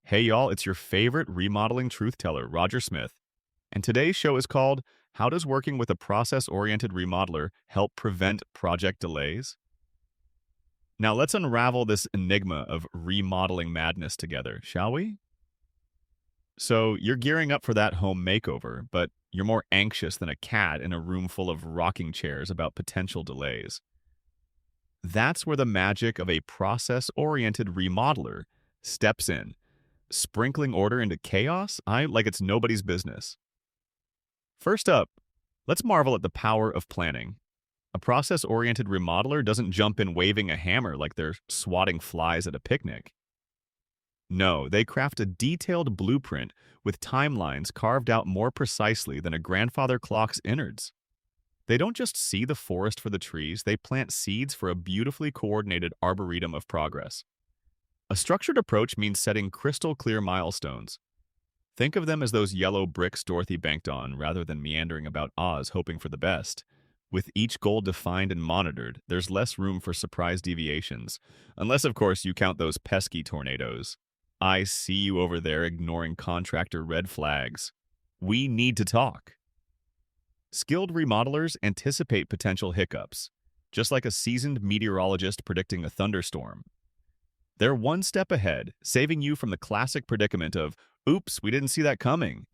Hey y'all, it's your favorite remodeling truth teller, Roger Smith. And today's show is called How Does Working with a Process-Oriented Remodeler Help Prevent Project Delays? Now let's unravel this enigma of remodeling madness together, shall we? So you're gearing up for that home makeover, but you're more anxious than a cat in a room full of rocking chairs about potential delays. That's where the magic of a process-oriented remodeler steps in, sprinkling order into chaos, like it's nobody's business. First up, let's marvel at the power of planning. A process-oriented remodeler doesn't jump in waving a hammer like they're swatting flies at a picnic. No, they craft a detailed blueprint with timelines carved out more precisely than a grandfather clock's innards. They don't just see the forest for the trees, they plant seeds for a beautifully coordinated arboretum of progress. A structured approach means setting crystal clear milestones. Think of them as those yellow bricks Dorothy banked on, rather than meandering about Oz hoping for the best. With each goal defined and monitored, there's less room for surprise deviations. Unless, of course, you count those pesky tornadoes. I see you over there ignoring contractor red flags. We need to talk. Skilled remodelers anticipate potential hiccups, just like a seasoned meteorologist predicting a thunderstorm. They're one step ahead, saving you from the classic predicament of, oops, we didn't see that coming.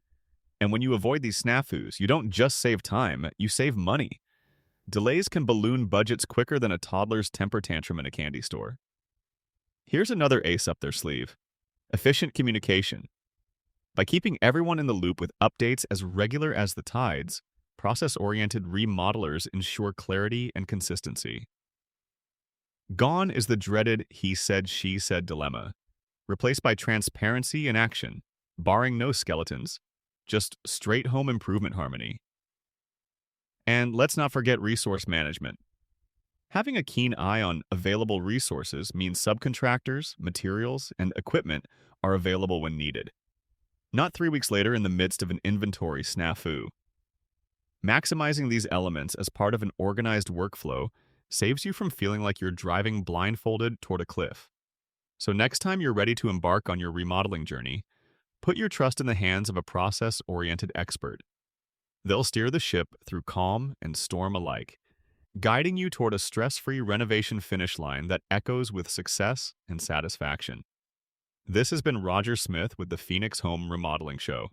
And when you avoid these snafus, you don't just save time, you save money. Delays can balloon budgets quicker than a toddler's temper tantrum in a candy store. Here's another ace up their sleeve: efficient communication. By keeping everyone in the loop with updates as regular as the tides, process-oriented remodelers ensure clarity and consistency. Gone is the dreaded he said, she said dilemma, replaced by transparency and action, barring no skeletons, just straight home improvement harmony. And let's not forget resource management. Having a keen eye on available resources means subcontractors, materials, and equipment are available when needed, not 3 weeks later in the midst of an inventory snafu. Maximizing these elements as part of an organized workflow saves you from feeling like you're driving blindfolded toward a cliff. So next time you're ready to embark on your remodeling journey, put your trust in the hands of a process-oriented expert. They'll steer the ship through calm and storm alike, guiding you toward a stress-free renovation finish line that echoes with success and satisfaction. This has been Roger Smith with the Phoenix Home Remodeling Show.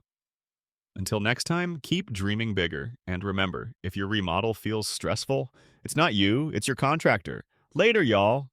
Until next time, keep dreaming bigger, and remember, if your remodel feels stressful, it's not you, it's your contractor. Later, y'all!